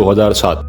2007